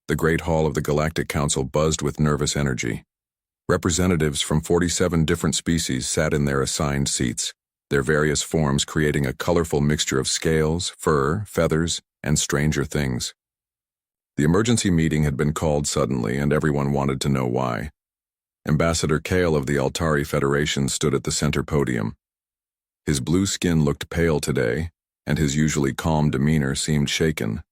The Great Hall of the Galactic Council buzzed with nervous energy. Representatives from 47 different species sat in their assigned seats, their various forms creating a colorful mixture of scales, fur, feathers, and stranger things. The emergency meeting had been called suddenly, and everyone wanted to know why. Ambassador Kale of the Altari Federation stood at the center podium. His blue skin looked pale today, and his usually calm demeanor seemed shaken.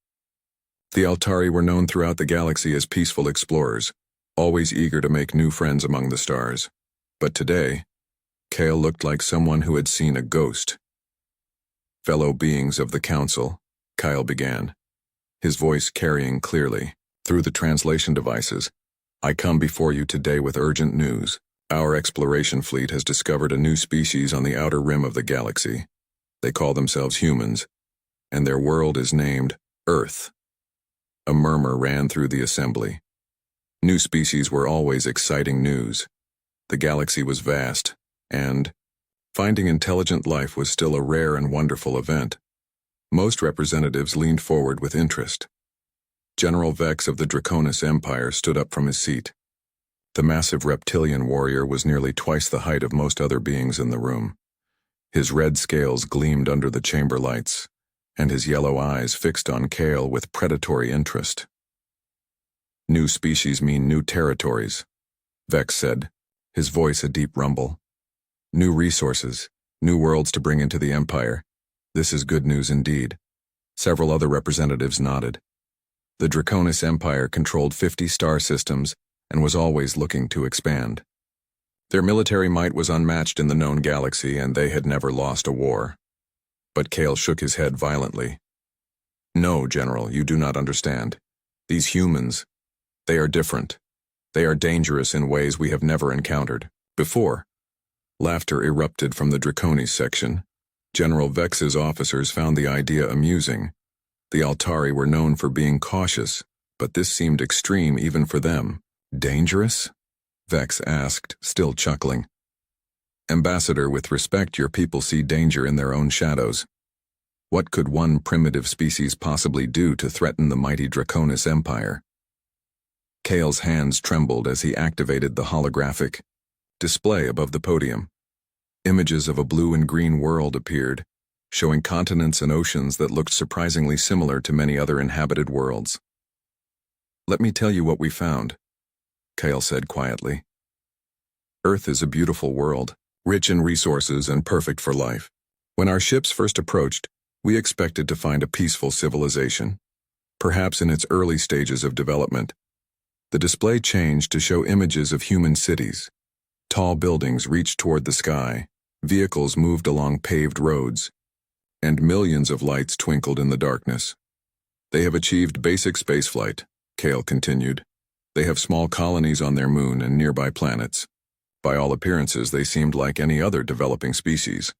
The Altari were known throughout the galaxy as peaceful explorers, always eager to make new friends among the stars. But today, Kale looked like someone who had seen a ghost. "Fellow beings of the Council," Kyle began, his voice carrying clearly through the translation devices, "I come before you today with urgent news. Our exploration fleet has discovered a new species on the outer rim of the galaxy. They call themselves humans, and their world is named Earth." A murmur ran through the assembly. New species were always exciting news. The galaxy was vast, and finding intelligent life was still a rare and wonderful event. Most representatives leaned forward with interest. General Vex of the Draconis Empire stood up from his seat. The massive reptilian warrior was nearly twice the height of most other beings in the room. His red scales gleamed under the chamber lights, and his yellow eyes fixed on Kale with predatory interest. "New species mean new territories," Vex said, his voice a deep rumble. "New resources, new worlds to bring into the Empire. This is good news indeed." Several other representatives nodded. The Draconis Empire controlled 50 star systems and was always looking to expand. Their military might was unmatched in the known galaxy, and they had never lost a war. But Kale shook his head violently. "No, General, you do not understand. These humans, they are different. They are dangerous in ways we have never encountered before." Laughter erupted from the Draconis section. General Vex's officers found the idea amusing. The Altari were known for being cautious, but this seemed extreme even for them. "Dangerous?" Vex asked, still chuckling. "Ambassador, with respect, your people see danger in their own shadows. What could one primitive species possibly do to threaten the mighty Draconis Empire?" Kale's hands trembled as he activated the holographic display above the podium. Images of a blue and green world appeared, showing continents and oceans that looked surprisingly similar to many other inhabited worlds. "Let me tell you what we found," Kale said quietly. "Earth is a beautiful world, rich in resources and perfect for life. When our ships first approached, we expected to find a peaceful civilization, perhaps in its early stages of development. The display changed to show images of human cities. Tall buildings reached toward the sky, vehicles moved along paved roads, and millions of lights twinkled in the darkness. They have achieved basic spaceflight," Kale continued. "They have small colonies on their moon and nearby planets. By all appearances, they seemed like any other developing species,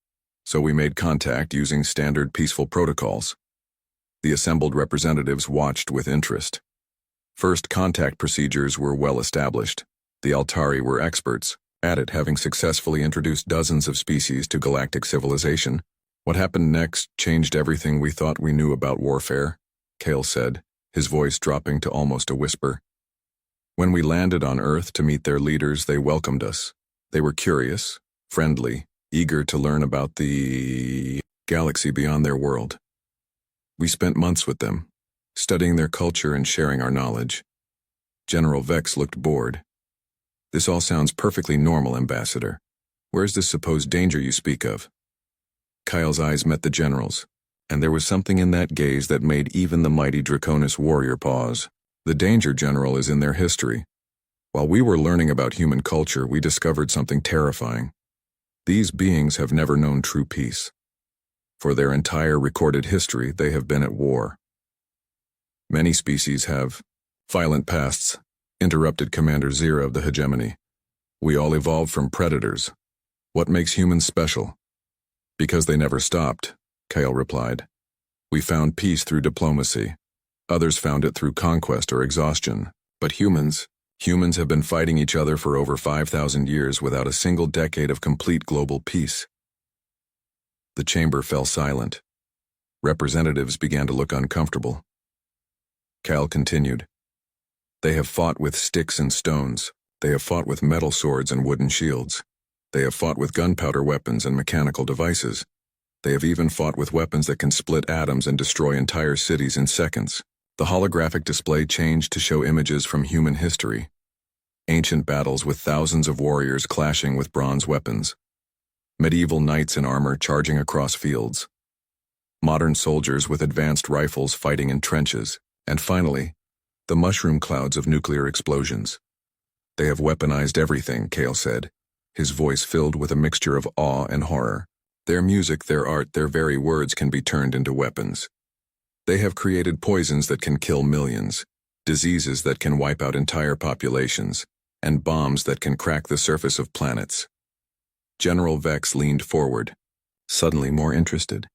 so we made contact using standard peaceful protocols." The assembled representatives watched with interest. First contact procedures were well established. The Altari were experts at it, having successfully introduced dozens of species to galactic civilization. "What happened next changed everything we thought we knew about warfare," Kale said, his voice dropping to almost a whisper. "When we landed on Earth to meet their leaders, they welcomed us. They were curious, friendly, eager to learn about the galaxy beyond their world. We spent months with them, studying their culture and sharing our knowledge." General Vex looked bored. "This all sounds perfectly normal, Ambassador. Where's this supposed danger you speak of?" Kyle's eyes met the general's, and there was something in that gaze that made even the mighty Draconis warrior pause. "The danger, General, is in their history. While we were learning about human culture, we discovered something terrifying. These beings have never known true peace. For their entire recorded history, they have been at war. Many species have violent pasts," interrupted Commander Zira of the hegemony. "We all evolved from predators. What makes humans special?" "Because they never stopped," Kale replied. "We found peace through diplomacy. Others found it through conquest or exhaustion. But humans have been fighting each other for over 5,000 years without a single decade of complete global peace." The chamber fell silent. Representatives began to look uncomfortable. Cal continued, They have fought with sticks and stones. They have fought with metal swords and wooden shields. They have fought with gunpowder weapons and mechanical devices. They have even fought with weapons that can split atoms and destroy entire cities in seconds. The holographic display changed to show images from human history. Ancient battles with thousands of warriors clashing with bronze weapons. Medieval knights in armor charging across fields. Modern soldiers with advanced rifles fighting in trenches. And finally, the mushroom clouds of nuclear explosions. They have weaponized everything, Kale said, his voice filled with a mixture of awe and horror. Their music, their art, their very words can be turned into weapons. They have created poisons that can kill millions, diseases that can wipe out entire populations, and bombs that can crack the surface of planets. General Vex leaned forward, suddenly more interested.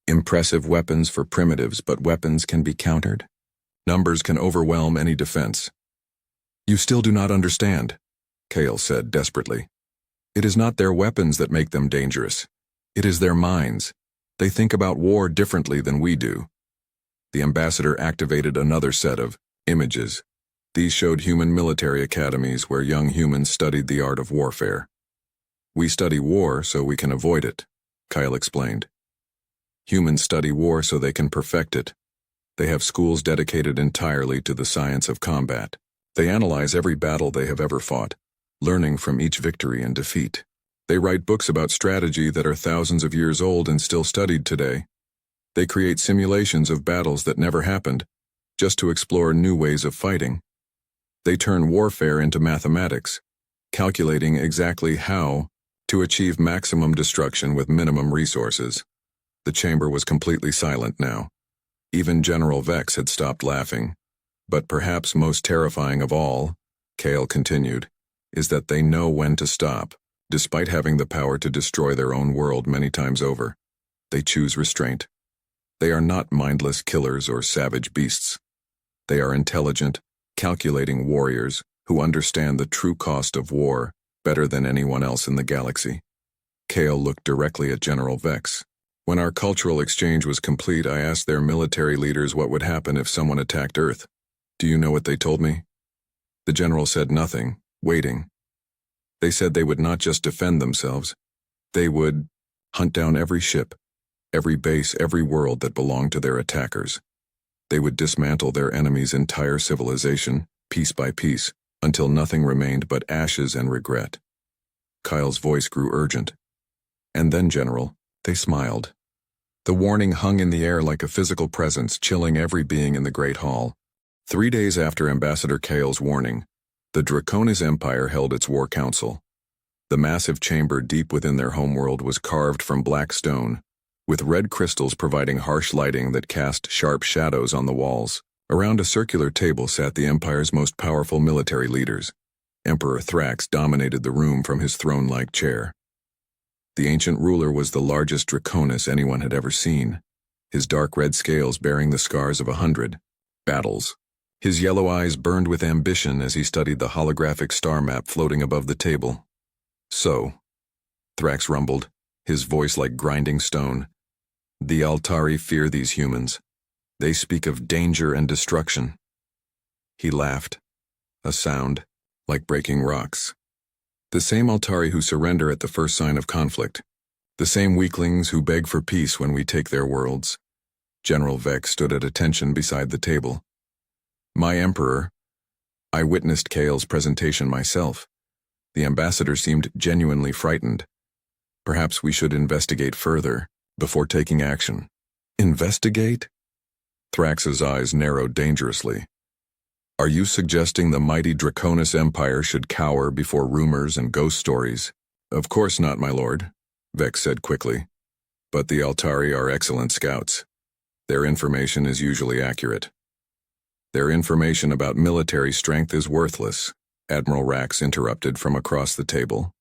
Impressive weapons for primitives, but weapons can be countered. Numbers can overwhelm any defense. You still do not understand, Kale said desperately. It is not their weapons that make them dangerous. It is their minds. They think about war differently than we do. The ambassador activated another set of images. These showed human military academies where young humans studied the art of warfare. We study war so we can avoid it, Kyle explained. Humans study war so they can perfect it. They have schools dedicated entirely to the science of combat. They analyze every battle they have ever fought, learning from each victory and defeat. They write books about strategy that are thousands of years old and still studied today. They create simulations of battles that never happened, just to explore new ways of fighting. They turn warfare into mathematics, calculating exactly how to achieve maximum destruction with minimum resources. The chamber was completely silent now. Even General Vex had stopped laughing. But perhaps most terrifying of all, Kale continued, is that they know when to stop. Despite having the power to destroy their own world many times over, they choose restraint. They are not mindless killers or savage beasts. They are intelligent, calculating warriors who understand the true cost of war better than anyone else in the galaxy. Kale looked directly at General Vex. When our cultural exchange was complete, I asked their military leaders what would happen if someone attacked Earth. Do you know what they told me? The general said nothing, waiting. They said they would not just defend themselves. They would hunt down every ship, every base, every world that belonged to their attackers. They would dismantle their enemy's entire civilization, piece by piece, until nothing remained but ashes and regret. Kyle's voice grew urgent. And then, General, they smiled. The warning hung in the air like a physical presence, chilling every being in the Great Hall. 3 days after Ambassador Kale's warning, the Draconis Empire held its war council. The massive chamber deep within their homeworld was carved from black stone, with red crystals providing harsh lighting that cast sharp shadows on the walls. Around a circular table sat the Empire's most powerful military leaders. Emperor Thrax dominated the room from his throne-like chair. The ancient ruler was the largest Draconis anyone had ever seen, his dark red scales bearing the scars of 100 battles. His yellow eyes burned with ambition as he studied the holographic star map floating above the table. So, Thrax rumbled, his voice like grinding stone, the Altari fear these humans. They speak of danger and destruction. He laughed, a sound like breaking rocks. The same Altari who surrender at the first sign of conflict. The same weaklings who beg for peace when we take their worlds. General Vex stood at attention beside the table. My Emperor, I witnessed Kale's presentation myself. The ambassador seemed genuinely frightened. Perhaps we should investigate further before taking action. Investigate? Thrax's eyes narrowed dangerously. Are you suggesting the mighty Draconis Empire should cower before rumors and ghost stories? Of course not, my lord, Vex said quickly. But the Altari are excellent scouts. Their information is usually accurate. Their information about military strength is worthless, Admiral Rax interrupted from across the table.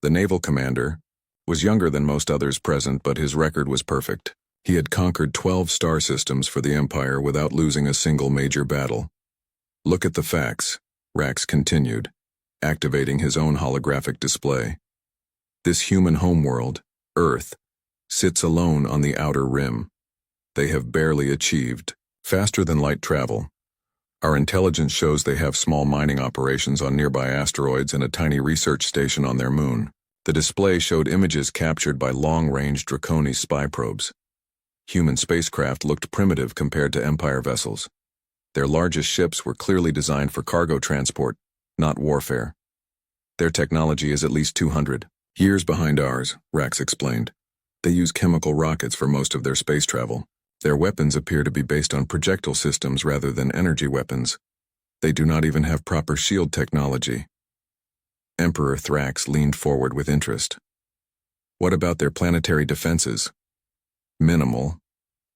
The naval commander was younger than most others present, but his record was perfect. He had conquered 12 star systems for the Empire without losing a single major battle. Look at the facts, Rax continued, activating his own holographic display. This human homeworld, Earth, sits alone on the outer rim. They have barely achieved faster-than-light travel, Our intelligence shows they have small mining operations on nearby asteroids and a tiny research station on their moon. The display showed images captured by long-range Draconis spy probes. Human spacecraft looked primitive compared to Empire vessels. Their largest ships were clearly designed for cargo transport, not warfare. Their technology is at least 200 years behind ours, Rax explained. They use chemical rockets for most of their space travel. Their weapons appear to be based on projectile systems rather than energy weapons. They do not even have proper shield technology. Emperor Thrax leaned forward with interest. What about their planetary defenses? Minimal,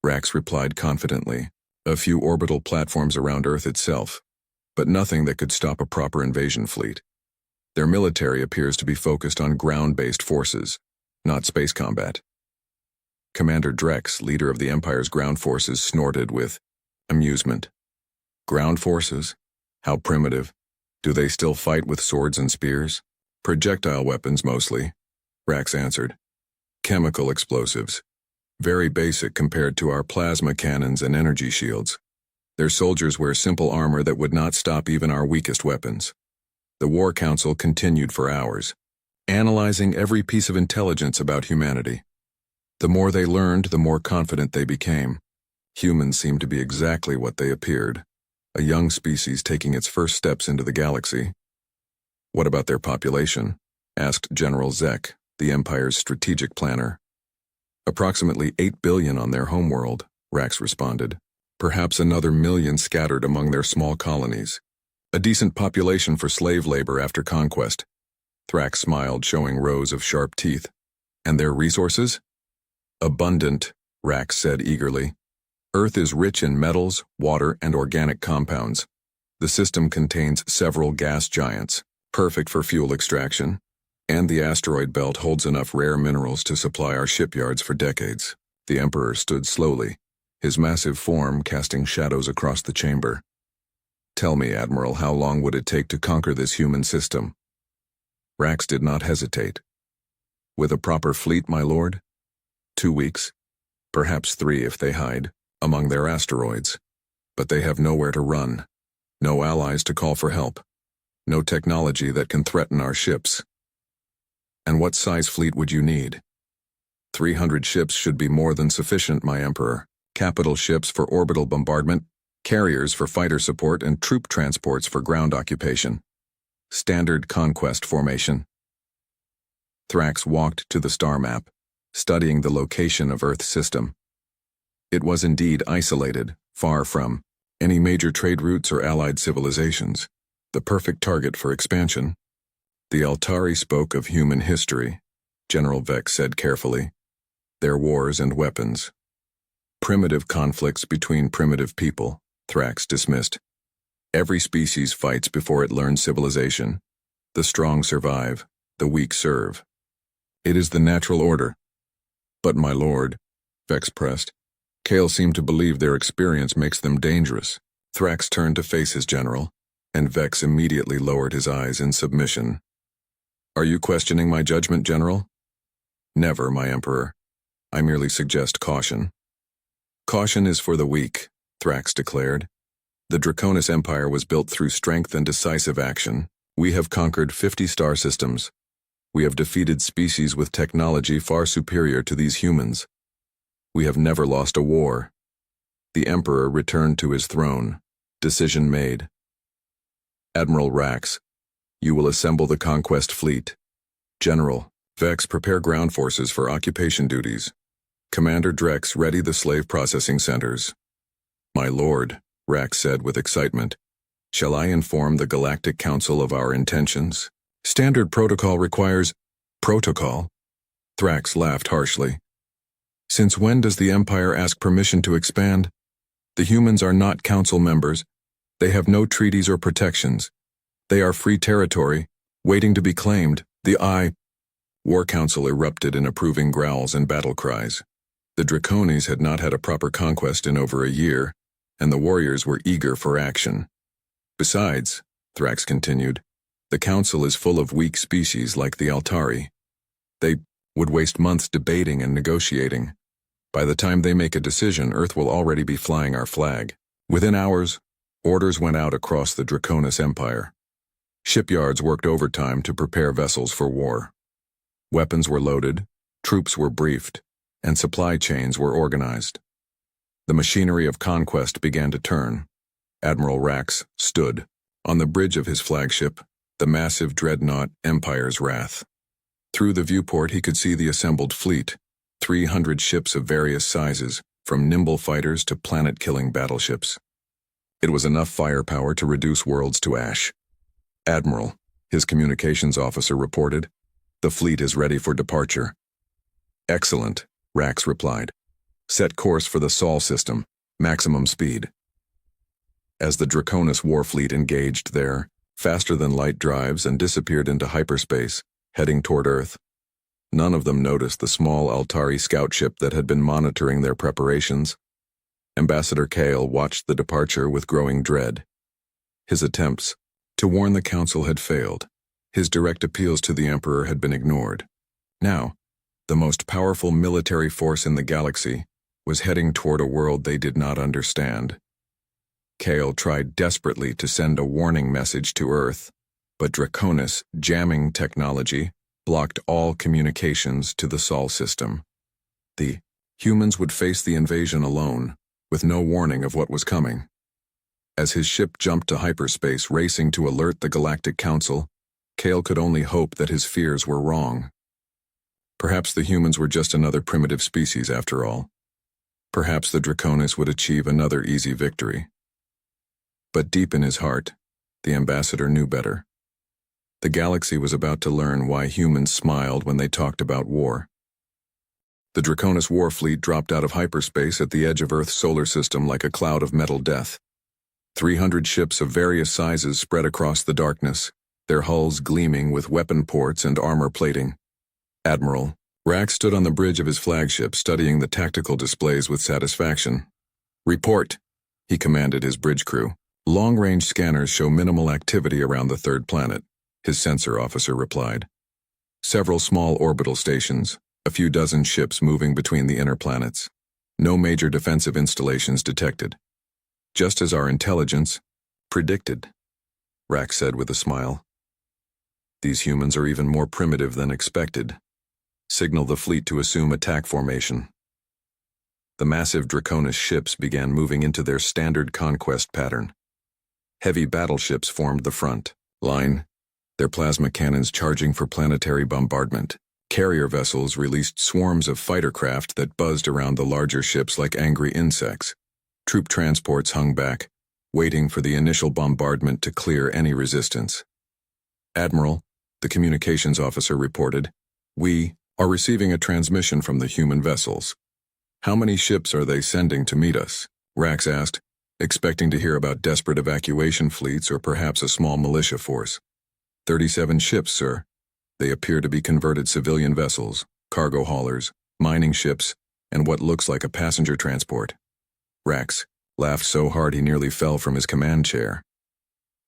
Rax replied confidently. A few orbital platforms around Earth itself, but nothing that could stop a proper invasion fleet. Their military appears to be focused on ground-based forces, not space combat. Commander Drex, leader of the Empire's ground forces, snorted with amusement. Ground forces? How primitive. Do they still fight with swords and spears? Projectile weapons mostly, Rax answered. Chemical explosives. Very basic compared to our plasma cannons and energy shields. Their soldiers wear simple armor that would not stop even our weakest weapons. The War Council continued for hours, analyzing every piece of intelligence about humanity. The more they learned, the more confident they became. Humans seemed to be exactly what they appeared, a young species taking its first steps into the galaxy. What about their population? Asked General Zek, the Empire's strategic planner. Approximately 8 billion on their homeworld, Rax responded. Perhaps another million scattered among their small colonies. A decent population for slave labor after conquest. Thrax smiled, showing rows of sharp teeth. And their resources? Abundant, Rax said eagerly. Earth is rich in metals, water, and organic compounds. The system contains several gas giants, perfect for fuel extraction, and the asteroid belt holds enough rare minerals to supply our shipyards for decades. The Emperor stood slowly, his massive form casting shadows across the chamber. Tell me, Admiral, how long would it take to conquer this human system? Rax did not hesitate. With a proper fleet, my lord? 2 weeks, perhaps 3 if they hide, among their asteroids. But they have nowhere to run, no allies to call for help, no technology that can threaten our ships. And what size fleet would you need? 300 ships should be more than sufficient, my Emperor. Capital ships for orbital bombardment, carriers for fighter support, and troop transports for ground occupation. Standard conquest formation. Thrax walked to the star map, studying the location of Earth's system. It was indeed isolated, far from any major trade routes or allied civilizations, the perfect target for expansion. The Altari spoke of human history, General Vex said carefully, their wars and weapons. Primitive conflicts between primitive people, Thrax dismissed. Every species fights before it learns civilization. The strong survive, the weak serve. It is the natural order. But my lord, Vex pressed, Kale seemed to believe their experience makes them dangerous. Thrax turned to face his general, and Vex immediately lowered his eyes in submission. Are you questioning my judgment, General? Never, my Emperor. I merely suggest caution. Caution is for the weak, Thrax declared. The Draconis Empire was built through strength and decisive action. We have conquered 50 star systems. We have defeated species with technology far superior to these humans. We have never lost a war. The Emperor returned to his throne. Decision made. Admiral Rax, you will assemble the conquest fleet. General, Vex, prepare ground forces for occupation duties. Commander Drex, ready the slave processing centers. My lord, Rax said with excitement, shall I inform the Galactic Council of our intentions? Standard protocol requires protocol? Thrax laughed harshly. Since when does the Empire ask permission to expand? The humans are not council members. They have no treaties or protections. They are free territory, waiting to be claimed. The War Council erupted in approving growls and battle cries. The Draconis had not had a proper conquest in over a year, and the warriors were eager for action. Besides, Thrax continued, the Council is full of weak species like the Altari. They would waste months debating and negotiating. By the time they make a decision, Earth will already be flying our flag. Within hours, Orders went out across the Draconis Empire. Shipyards worked overtime to prepare vessels for war. Weapons were loaded, troops were briefed, and supply chains were organized. The machinery of conquest began to turn. Admiral Rax stood on the bridge of his flagship, the massive dreadnought Empire's Wrath. Through the viewport he could see the assembled fleet, 300 ships of various sizes, from nimble fighters to planet-killing battleships. It was enough firepower to reduce worlds to ash. "Admiral," his communications officer reported, "the fleet is ready for departure." "Excellent," Rax replied. "Set course for the Sol system, maximum speed." As the Draconis warfleet engaged there, faster-than-light drives and disappeared into hyperspace, heading toward Earth, none of them noticed the small Altari scout ship that had been monitoring their preparations. Ambassador Kale watched the departure with growing dread. His attempts to warn the Council had failed. His direct appeals to the Emperor had been ignored. Now, the most powerful military force in the galaxy was heading toward a world they did not understand. Kale tried desperately to send a warning message to Earth, but Draconis jamming technology blocked all communications to the Sol system. The humans would face the invasion alone, with no warning of what was coming. As his ship jumped to hyperspace racing to alert the Galactic Council, Kale could only hope that his fears were wrong. Perhaps the humans were just another primitive species after all. Perhaps the Draconis would achieve another easy victory. But deep in his heart, the ambassador knew better. The galaxy was about to learn why humans smiled when they talked about war. The Draconis warfleet dropped out of hyperspace at the edge of Earth's solar system like a cloud of metal death. 300 ships of various sizes spread across the darkness, their hulls gleaming with weapon ports and armor plating. Admiral Rax stood on the bridge of his flagship, studying the tactical displays with satisfaction. "Report," he commanded his bridge crew. "Long-range scanners show minimal activity around the third planet," his sensor officer replied. "Several small orbital stations, a few dozen ships moving between the inner planets. No major defensive installations detected. Just as our intelligence predicted," Rax said with a smile. "These humans are even more primitive than expected. Signal the fleet to assume attack formation." The massive Draconis ships began moving into their standard conquest pattern. Heavy battleships formed the front line, their plasma cannons charging for planetary bombardment. Carrier vessels released swarms of fighter craft that buzzed around the larger ships like angry insects. Troop transports hung back, waiting for the initial bombardment to clear any resistance. "Admiral," the communications officer reported, "we are receiving a transmission from the human vessels." "How many ships are they sending to meet us?" Rax asked, expecting to hear about desperate evacuation fleets or perhaps a small militia force. 37 ships, sir. They appear to be converted civilian vessels, cargo haulers, mining ships, and what looks like a passenger transport." Rax laughed so hard he nearly fell from his command chair.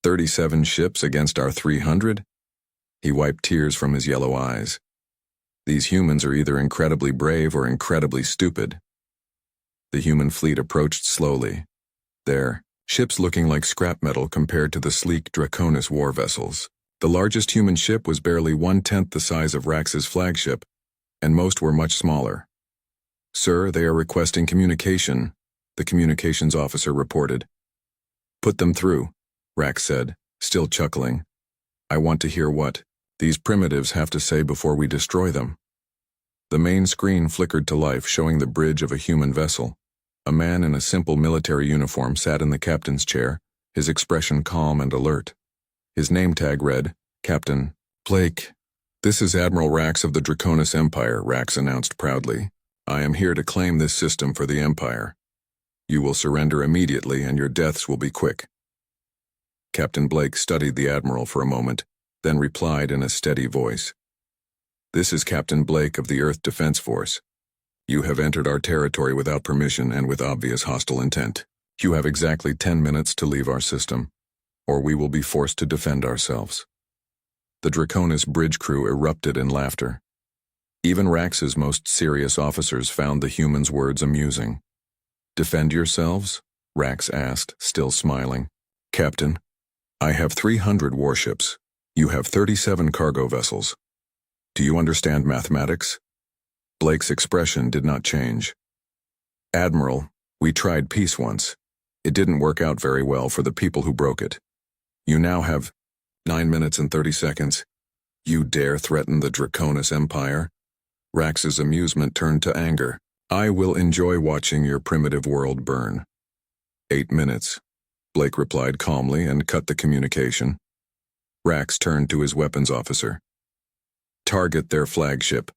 37 ships against our 300? He wiped tears from his yellow eyes. These humans are either incredibly brave or incredibly stupid. The human fleet approached slowly, their ships looking like scrap metal compared to the sleek Draconis war vessels. The largest human ship was barely 1/10 the size of Rax's flagship, and most were much smaller. "Sir, they are requesting communication," the communications officer reported. "Put them through," Rax said, still chuckling. "I want to hear what these primitives have to say before we destroy them." The main screen flickered to life, showing the bridge of a human vessel. A man in a simple military uniform sat in the captain's chair, his expression calm and alert. His name tag read, "Captain Blake." "This is Admiral Rax of the Draconis Empire," Rax announced proudly. "I am here to claim this system for the Empire. You will surrender immediately and your deaths will be quick." Captain Blake studied the Admiral for a moment, then replied in a steady voice. "This is Captain Blake of the Earth Defense Force. You have entered our territory without permission and with obvious hostile intent. You have exactly 10 minutes to leave our system, or we will be forced to defend ourselves." The Draconis bridge crew erupted in laughter. Even Rax's most serious officers found the humans' words amusing. "Defend yourselves?" Rax asked, still smiling. Captain, I have 300 warships. You have 37 cargo vessels. Do you understand mathematics? Blake's expression did not change. Admiral, we tried peace once. It didn't work out very well for the people who broke it. You now have 9 minutes and 30 seconds. You dare threaten the Draconis Empire? Rax's amusement turned to anger. I will enjoy watching your primitive world burn. 8 minutes, Blake replied calmly and cut the communication. Rax turned to his weapons officer. Target their flagship.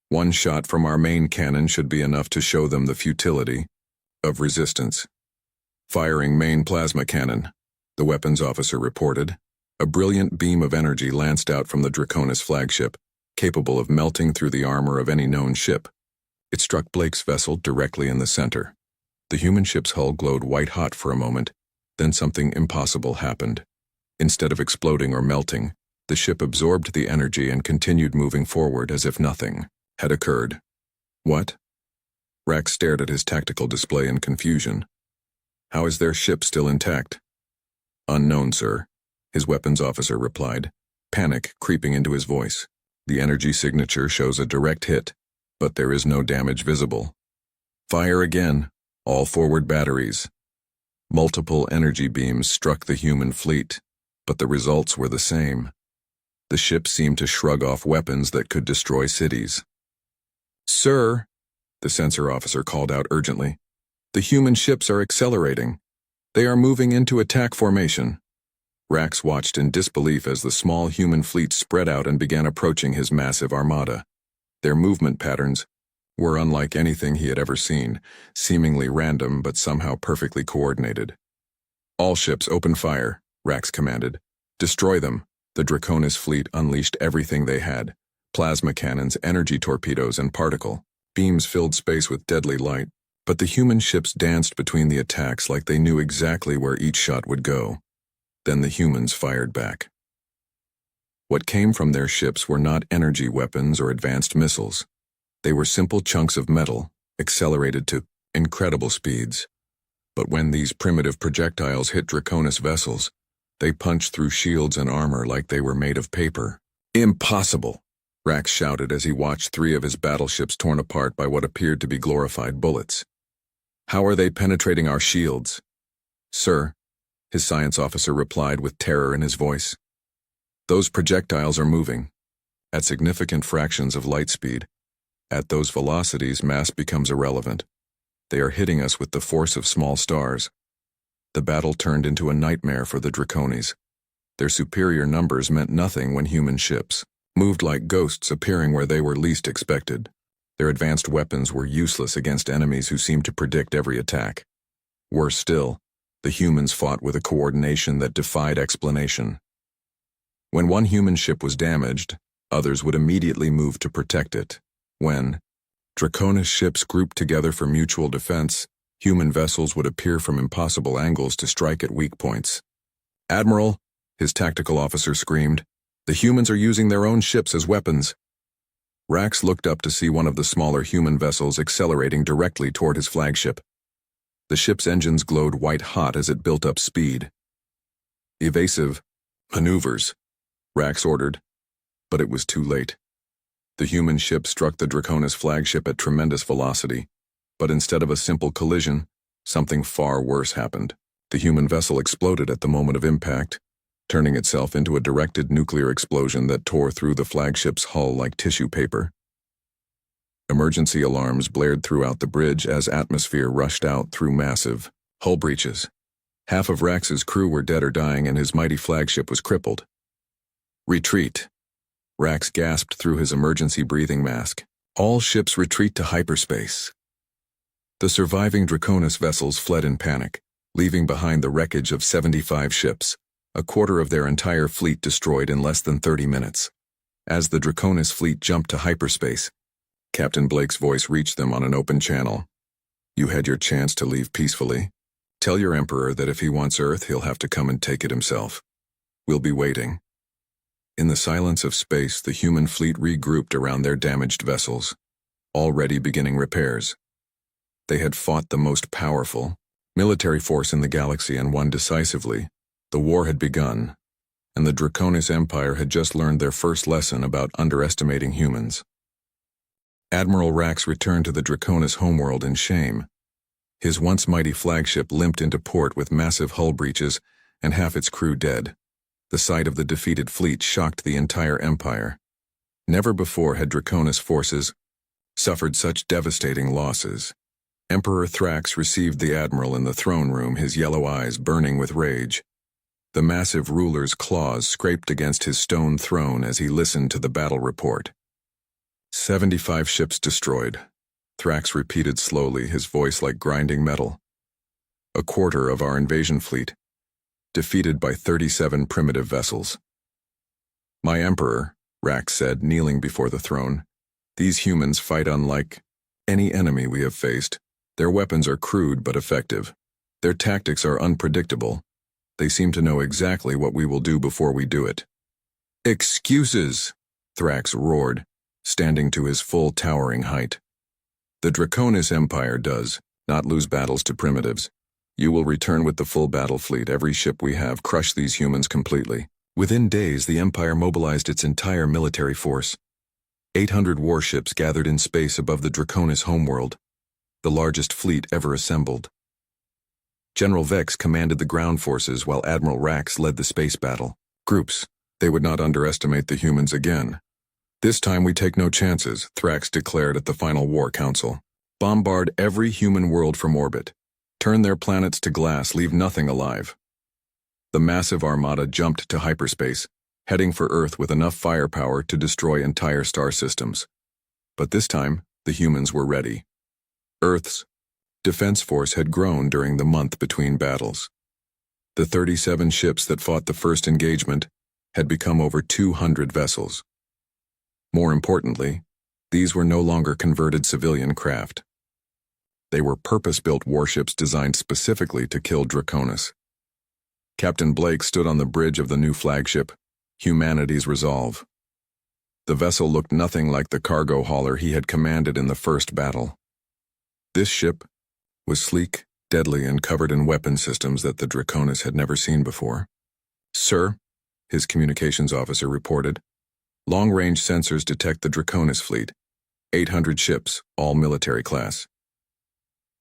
One shot from our main cannon should be enough to show them the futility of resistance. Firing main plasma cannon, the weapons officer reported. A brilliant beam of energy lanced out from the Draconis flagship, capable of melting through the armor of any known ship. It struck Blake's vessel directly in the center. The human ship's hull glowed white-hot for a moment, then something impossible happened. Instead of exploding or melting, the ship absorbed the energy and continued moving forward as if nothing had occurred. What? Rax stared at his tactical display in confusion. How is their ship still intact? Unknown, sir, his weapons officer replied, panic creeping into his voice. The energy signature shows a direct hit, but there is no damage visible. Fire again, all forward batteries. Multiple energy beams struck the human fleet, but the results were the same. The ship seemed to shrug off weapons that could destroy cities. Sir, the sensor officer called out urgently, the human ships are accelerating. They are moving into attack formation. Rax watched in disbelief as the small human fleet spread out and began approaching his massive armada. Their movement patterns were unlike anything he had ever seen, seemingly random but somehow perfectly coordinated. All ships open fire, Rax commanded. Destroy them. The Draconis fleet unleashed everything they had. Plasma cannons, energy torpedoes, and particle beams filled space with deadly light, but the human ships danced between the attacks like they knew exactly where each shot would go. Then the humans fired back. What came from their ships were not energy weapons or advanced missiles. They were simple chunks of metal, accelerated to incredible speeds. But when these primitive projectiles hit Draconis vessels, they punched through shields and armor like they were made of paper. Impossible! Rax shouted as he watched 3 of his battleships torn apart by what appeared to be glorified bullets. How are they penetrating our shields? Sir, his science officer replied with terror in his voice. Those projectiles are moving at significant fractions of light speed. At those velocities, mass becomes irrelevant. They are hitting us with the force of small stars. The battle turned into a nightmare for the Draconis. Their superior numbers meant nothing when human ships moved like ghosts, appearing where they were least expected. Their advanced weapons were useless against enemies who seemed to predict every attack. Worse still, the humans fought with a coordination that defied explanation. When one human ship was damaged, others would immediately move to protect it. When Draconis ships grouped together for mutual defense, human vessels would appear from impossible angles to strike at weak points. Admiral, his tactical officer screamed, the humans are using their own ships as weapons. Rax looked up to see one of the smaller human vessels accelerating directly toward his flagship. The ship's engines glowed white-hot as it built up speed. Evasive maneuvers, Rax ordered, but it was too late. The human ship struck the Draconis flagship at tremendous velocity, but instead of a simple collision, something far worse happened. The human vessel exploded at the moment of impact, turning itself into a directed nuclear explosion that tore through the flagship's hull like tissue paper. Emergency alarms blared throughout the bridge as atmosphere rushed out through massive hull breaches. Half of Rax's crew were dead or dying, and his mighty flagship was crippled. Retreat. Rax gasped through his emergency breathing mask. All ships retreat to hyperspace. The surviving Draconis vessels fled in panic, leaving behind the wreckage of 75 ships, a quarter of their entire fleet destroyed in less than 30 minutes. As the Draconis fleet jumped to hyperspace, Captain Blake's voice reached them on an open channel. You had your chance to leave peacefully. Tell your Emperor that if he wants Earth, he'll have to come and take it himself. We'll be waiting. In the silence of space, the human fleet regrouped around their damaged vessels, already beginning repairs. They had fought the most powerful military force in the galaxy and won decisively, The war had begun, and the Draconis Empire had just learned their first lesson about underestimating humans. Admiral Rax returned to the Draconis homeworld in shame. His once mighty flagship limped into port with massive hull breaches and half its crew dead. The sight of the defeated fleet shocked the entire empire. Never before had Draconis forces suffered such devastating losses. Emperor Thrax received the admiral in the throne room, his yellow eyes burning with rage. The massive ruler's claws scraped against his stone throne as he listened to the battle report. 75 ships destroyed, Thrax repeated slowly, his voice like grinding metal. A quarter of our invasion fleet, defeated by 37 primitive vessels. My emperor, Rax said, kneeling before the throne, these humans fight unlike any enemy we have faced. Their weapons are crude but effective. Their tactics are unpredictable. They seem to know exactly what we will do before we do it. Excuses, Thrax roared, standing to his full towering height. The Draconis Empire does not lose battles to primitives. You will return with the full battle fleet. Every ship we have, crush these humans completely. Within days, the Empire mobilized its entire military force. 800 warships gathered in space above the Draconis homeworld, the largest fleet ever assembled. General Vex commanded the ground forces while Admiral Rax led the space battle. Groups, they would not underestimate the humans again. This time we take no chances, Thrax declared at the final war council. Bombard every human world from orbit. Turn their planets to glass, leave nothing alive. The massive armada jumped to hyperspace, heading for Earth with enough firepower to destroy entire star systems. But this time, the humans were ready. Earth's defense force had grown during the month between battles. The 37 ships that fought the first engagement had become over 200 vessels. More importantly, these were no longer converted civilian craft. They were purpose-built warships designed specifically to kill Draconis. Captain Blake stood on the bridge of the new flagship, Humanity's Resolve. The vessel looked nothing like the cargo hauler he had commanded in the first battle. This ship was sleek, deadly, and covered in weapon systems that the Draconis had never seen before. Sir, his communications officer reported, long-range sensors detect the Draconis fleet. 800 ships, all military class.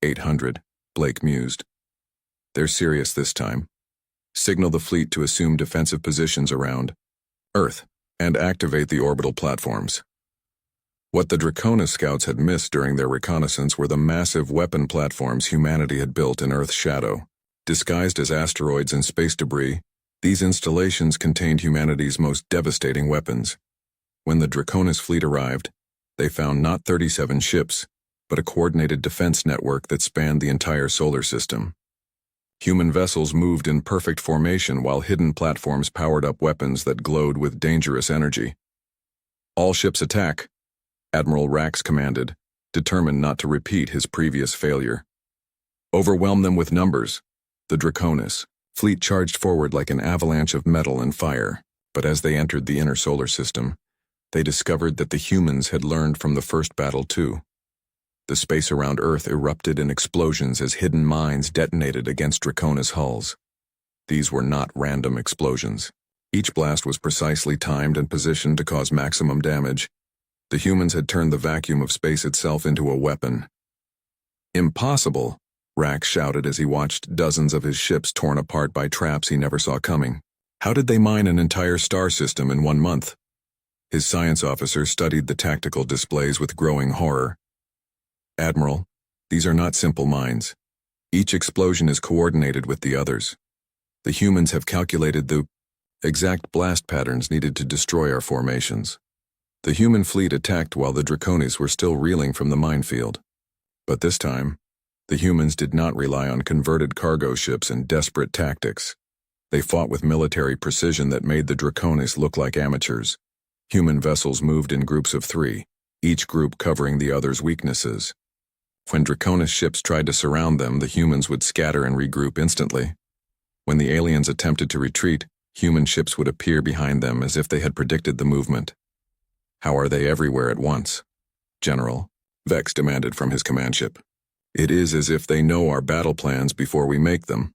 800, Blake mused. They're serious this time. Signal the fleet to assume defensive positions around Earth and activate the orbital platforms. What the Draconis scouts had missed during their reconnaissance were the massive weapon platforms humanity had built in Earth's shadow. Disguised as asteroids and space debris, these installations contained humanity's most devastating weapons. When the Draconis fleet arrived, they found not 37 ships, but a coordinated defense network that spanned the entire solar system. Human vessels moved in perfect formation while hidden platforms powered up weapons that glowed with dangerous energy. All ships attack, Admiral Rax commanded, determined not to repeat his previous failure. Overwhelm them with numbers. The Draconis fleet charged forward like an avalanche of metal and fire, but as they entered the inner solar system, they discovered that the humans had learned from the first battle too. The space around Earth erupted in explosions as hidden mines detonated against Draconis hulls. These were not random explosions. Each blast was precisely timed and positioned to cause maximum damage. The humans had turned the vacuum of space itself into a weapon. Impossible, Rax shouted as he watched dozens of his ships torn apart by traps he never saw coming. How did they mine an entire star system in 1 month? His science officer studied the tactical displays with growing horror. Admiral, these are not simple mines. Each explosion is coordinated with the others. The humans have calculated the exact blast patterns needed to destroy our formations. The human fleet attacked while the Draconis were still reeling from the minefield. But this time, the humans did not rely on converted cargo ships and desperate tactics. They fought with military precision that made the Draconis look like amateurs. Human vessels moved in groups of 3, each group covering the other's weaknesses. When Draconis ships tried to surround them, the humans would scatter and regroup instantly. When the aliens attempted to retreat, human ships would appear behind them as if they had predicted the movement. How are they everywhere at once? General, Vex demanded from his command ship. It is as if they know our battle plans before we make them.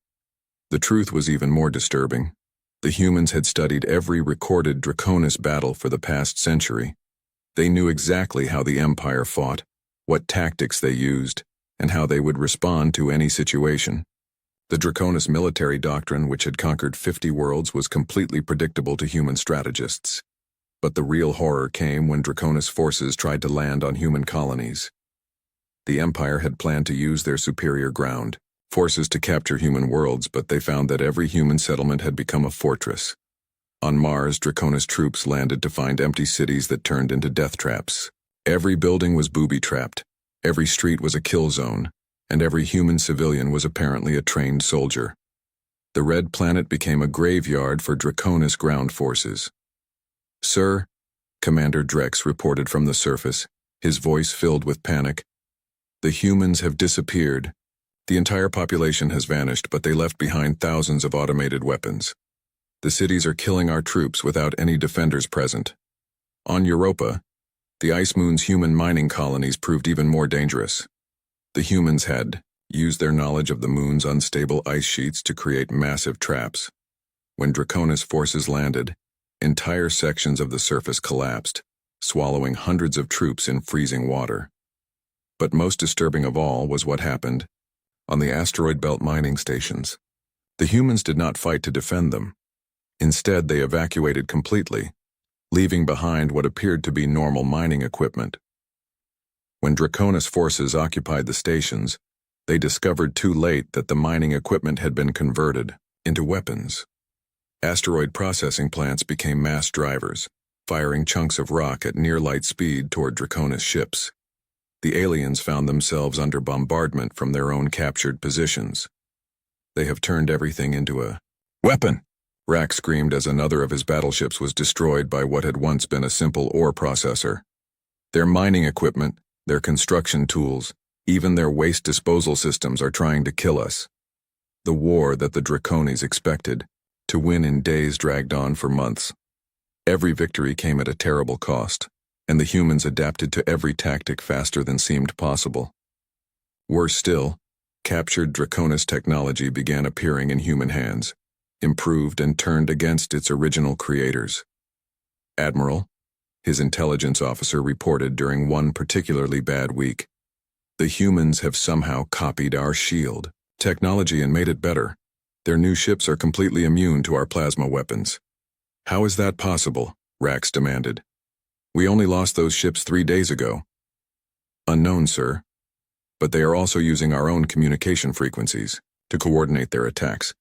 The truth was even more disturbing. The humans had studied every recorded Draconis battle for the past century. They knew exactly how the Empire fought, what tactics they used, and how they would respond to any situation. The Draconis military doctrine, which had conquered 50 worlds, was completely predictable to human strategists. But the real horror came when Draconis forces tried to land on human colonies. The Empire had planned to use their superior ground forces to capture human worlds, but they found that every human settlement had become a fortress. On Mars, Draconis troops landed to find empty cities that turned into death traps. Every building was booby-trapped, every street was a kill zone, and every human civilian was apparently a trained soldier. The Red Planet became a graveyard for Draconis ground forces. "Sir," Commander Drex reported from the surface, his voice filled with panic, "the humans have disappeared. The entire population has vanished, but they left behind thousands of automated weapons. The cities are killing our troops without any defenders present. On Europa, the Ice Moon's human mining colonies proved even more dangerous. The humans had used their knowledge of the moon's unstable ice sheets to create massive traps. When Draconis forces landed, entire sections of the surface collapsed, swallowing hundreds of troops in freezing water. But most disturbing of all was what happened on the asteroid belt mining stations. The humans did not fight to defend them. Instead, they evacuated completely, leaving behind what appeared to be normal mining equipment. When Draconis forces occupied the stations, they discovered too late that the mining equipment had been converted into weapons. Asteroid processing plants became mass drivers, firing chunks of rock at near-light speed toward Draconis ships. The aliens found themselves under bombardment from their own captured positions. "They have turned everything into a weapon," Rack screamed as another of his battleships was destroyed by what had once been a simple ore processor. "Their mining equipment, their construction tools, even their waste disposal systems are trying to kill us." The war that the Draconis expected to win in days dragged on for months. Every victory came at a terrible cost, and the humans adapted to every tactic faster than seemed possible. Worse still, captured Draconis technology began appearing in human hands, improved and turned against its original creators. "Admiral," his intelligence officer reported during one particularly bad week, "the humans have somehow copied our shield technology and made it better. Their new ships are completely immune to our plasma weapons." "How is that possible?" Rax demanded. "We only lost those ships 3 days ago." "Unknown, sir. But they are also using our own communication frequencies to coordinate their attacks.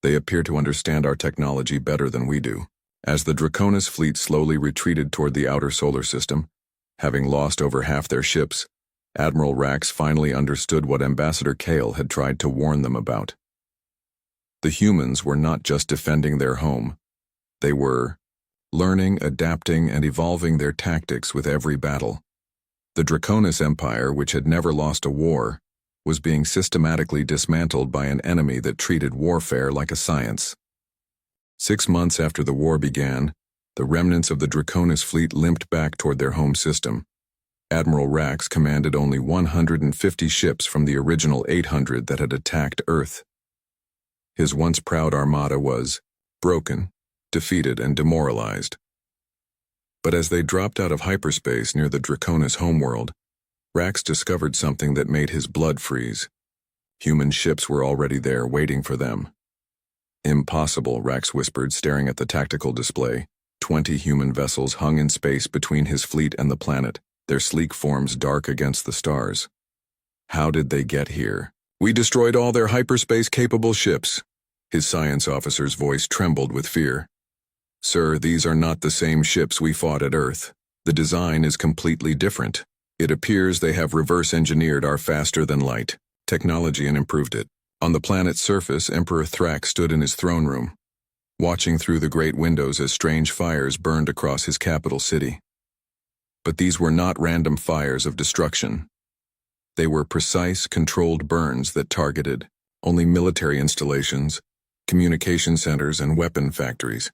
They appear to understand our technology better than we do." As the Draconis fleet slowly retreated toward the outer solar system, having lost over half their ships, Admiral Rax finally understood what Ambassador Kale had tried to warn them about. The humans were not just defending their home. They were learning, adapting, and evolving their tactics with every battle. The Draconis Empire, which had never lost a war, was being systematically dismantled by an enemy that treated warfare like a science. 6 months after the war began, the remnants of the Draconis fleet limped back toward their home system. Admiral Rax commanded only 150 ships from the original 800 that had attacked Earth. His once proud armada was broken, defeated, and demoralized. But as they dropped out of hyperspace near the Draconis homeworld, Rax discovered something that made his blood freeze. Human ships were already there waiting for them. "Impossible," Rax whispered, staring at the tactical display. 20 human vessels hung in space between his fleet and the planet, their sleek forms dark against the stars. "How did they get here?" "We destroyed all their hyperspace-capable ships." His science officer's voice trembled with fear. "Sir, these are not the same ships we fought at Earth. The design is completely different. It appears they have reverse-engineered our faster-than-light technology and improved it." On the planet's surface, Emperor Thrax stood in his throne room, watching through the great windows as strange fires burned across his capital city. But these were not random fires of destruction. They were precise, controlled burns that targeted only military installations, communication centers, and weapon factories.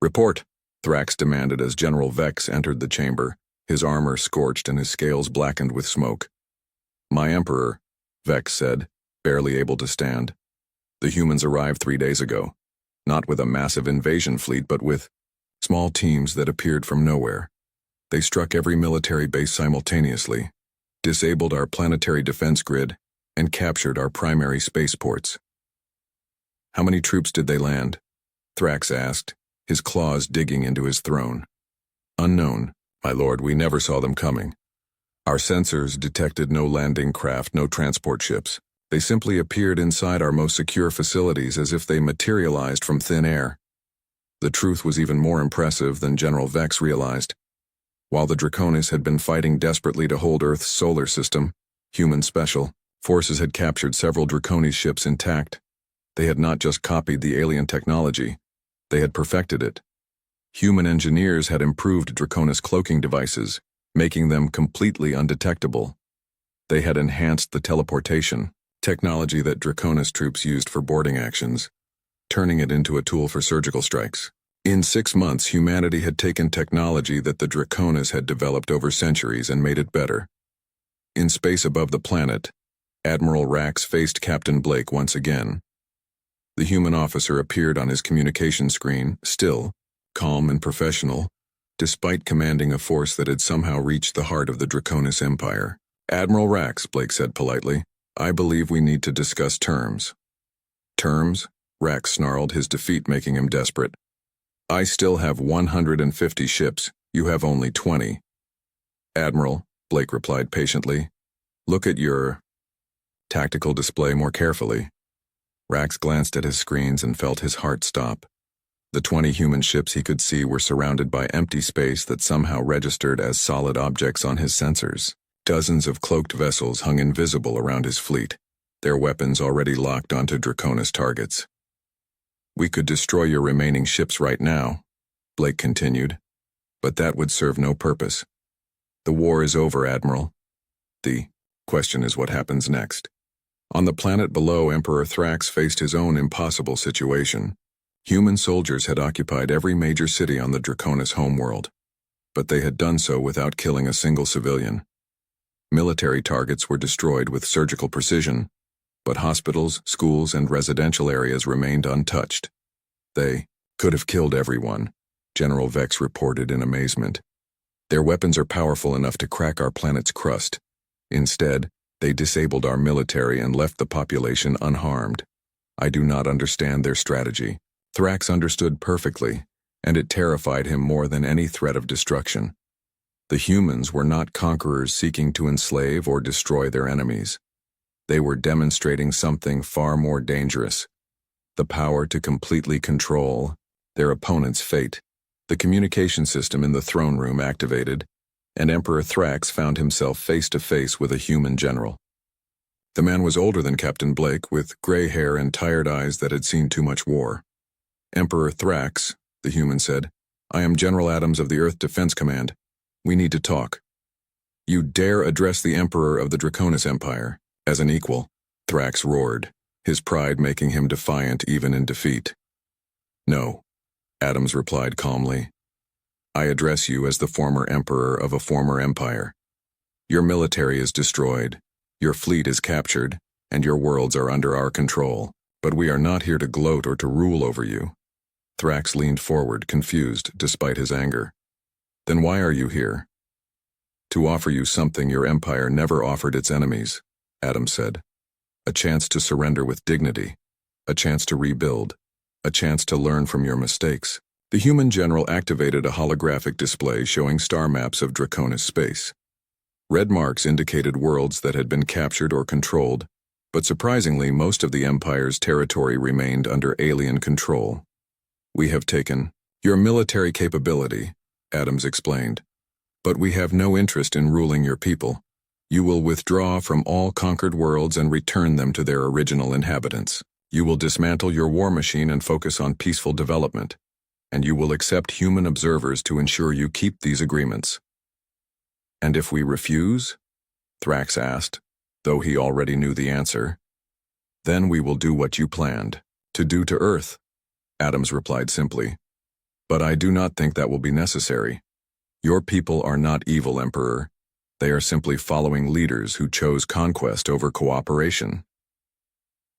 "Report," Thrax demanded as General Vex entered the chamber, his armor scorched and his scales blackened with smoke. "My Emperor," Vex said, barely able to stand. The humans arrived 3 days ago, not with a massive invasion fleet but with small teams that appeared from nowhere. They struck every military base simultaneously, disabled our planetary defense grid, and captured our primary spaceports. How many troops did they land? Thrax asked, his claws digging into his throne. Unknown, my lord, we never saw them coming. Our sensors detected no landing craft, no transport ships. They simply appeared inside our most secure facilities as if they materialized from thin air. The truth was even more impressive than General Vex realized. While the Draconis had been fighting desperately to hold Earth's solar system, human special forces had captured several Draconis ships intact. They had not just copied the alien technology, they had perfected it. Human engineers had improved Draconis cloaking devices, making them completely undetectable. They had enhanced the teleportation technology that Draconis troops used for boarding actions, turning it into a tool for surgical strikes. In 6 months, humanity had taken technology that the Draconis had developed over centuries and made it better. In space above the planet, Admiral Rax faced Captain Blake once again. The human officer appeared on his communication screen, still, calm and professional, despite commanding a force that had somehow reached the heart of the Draconis Empire. Admiral Rax, Blake said politely, I believe we need to discuss terms. Terms? Rax snarled, his defeat making him desperate. I still have 150 ships, you have only 20. Admiral, Blake replied patiently, look at your tactical display more carefully. Rax glanced at his screens and felt his heart stop. The 20 human ships he could see were surrounded by empty space that somehow registered as solid objects on his sensors. Dozens of cloaked vessels hung invisible around his fleet, their weapons already locked onto Draconis targets. We could destroy your remaining ships right now, Blake continued, but that would serve no purpose. The war is over, Admiral. The question is what happens next. On the planet below, Emperor Thrax faced his own impossible situation. Human soldiers had occupied every major city on the Draconis homeworld, but they had done so without killing a single civilian. Military targets were destroyed with surgical precision, but hospitals, schools, and residential areas remained untouched. They could have killed everyone, General Vex reported in amazement. Their weapons are powerful enough to crack our planet's crust. Instead, they disabled our military and left the population unharmed. I do not understand their strategy. Thrax understood perfectly, and it terrified him more than any threat of destruction. The humans were not conquerors seeking to enslave or destroy their enemies. They were demonstrating something far more dangerous, the power to completely control their opponent's fate. The communication system in the throne room activated, and Emperor Thrax found himself face to face with a human general. The man was older than Captain Blake, with gray hair and tired eyes that had seen too much war. Emperor Thrax, the human said, I am General Adams of the Earth Defense Command. We need to talk. You dare address the Emperor of the Draconis Empire as an equal, Thrax roared, his pride making him defiant even in defeat. No, Adams replied calmly. I address you as the former emperor of a former empire. Your military is destroyed, your fleet is captured, and your worlds are under our control. But we are not here to gloat or to rule over you. Thrax leaned forward, confused despite his anger. Then why are you here? To offer you something your empire never offered its enemies, Adams said. A chance to surrender with dignity, a chance to rebuild, a chance to learn from your mistakes. The human general activated a holographic display showing star maps of Draconis space. Red marks indicated worlds that had been captured or controlled, but surprisingly most of the Empire's territory remained under alien control. We have taken your military capability, Adams explained, but we have no interest in ruling your people. You will withdraw from all conquered worlds and return them to their original inhabitants. You will dismantle your war machine and focus on peaceful development, and you will accept human observers to ensure you keep these agreements. And if we refuse? Thrax asked, though he already knew the answer. Then we will do what you planned, to do to Earth, Adams replied simply. But I do not think that will be necessary. Your people are not evil, Emperor. They are simply following leaders who chose conquest over cooperation.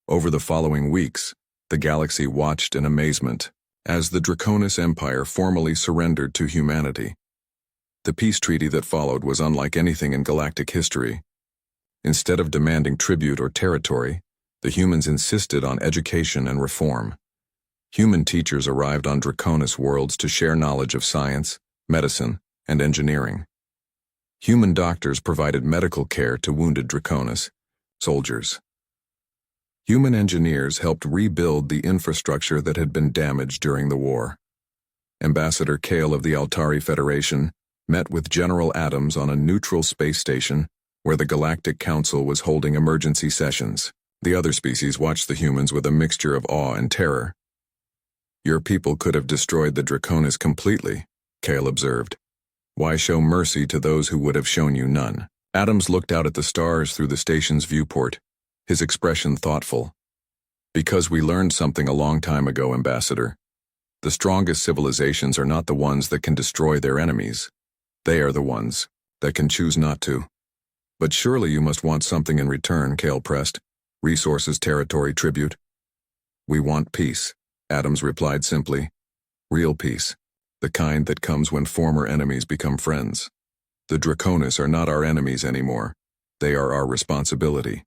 Over the following weeks, the galaxy watched in amazement as the Draconis Empire formally surrendered to humanity. The peace treaty that followed was unlike anything in galactic history. Instead of demanding tribute or territory, the humans insisted on education and reform. Human teachers arrived on Draconis worlds to share knowledge of science, medicine, and engineering. Human doctors provided medical care to wounded Draconis soldiers. Human engineers helped rebuild the infrastructure that had been damaged during the war. Ambassador Kale of the Altari Federation met with General Adams on a neutral space station where the Galactic Council was holding emergency sessions. The other species watched the humans with a mixture of awe and terror. "Your people could have destroyed the Draconis completely," Kale observed. "Why show mercy to those who would have shown you none?" Adams looked out at the stars through the station's viewport, his expression thoughtful. "Because we learned something a long time ago, Ambassador. The strongest civilizations are not the ones that can destroy their enemies. They are the ones that can choose not to." "But surely you must want something in return," Kale pressed. "Resources, territory, tribute." "We want peace," Adams replied simply. "Real peace, the kind that comes when former enemies become friends. The Draconis are not our enemies anymore. They are our responsibility."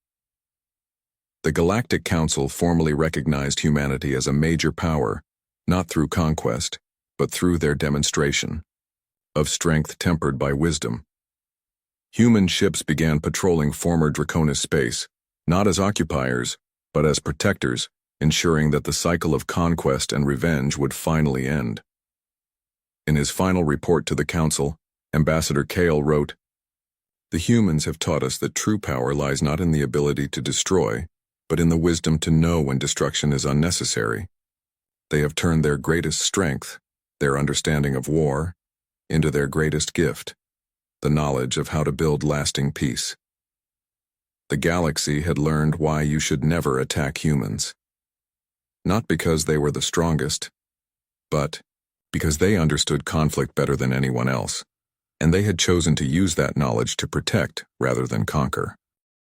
The Galactic Council formally recognized humanity as a major power, not through conquest, but through their demonstration of strength tempered by wisdom. Human ships began patrolling former Draconis space, not as occupiers, but as protectors, ensuring that the cycle of conquest and revenge would finally end. In his final report to the Council, Ambassador Kale wrote, "The humans have taught us that true power lies not in the ability to destroy, but in the wisdom to know when destruction is unnecessary. They have turned their greatest strength, their understanding of war, into their greatest gift, the knowledge of how to build lasting peace. The galaxy had learned why you should never attack humans. Not because they were the strongest, but because they understood conflict better than anyone else, and they had chosen to use that knowledge to protect rather than conquer."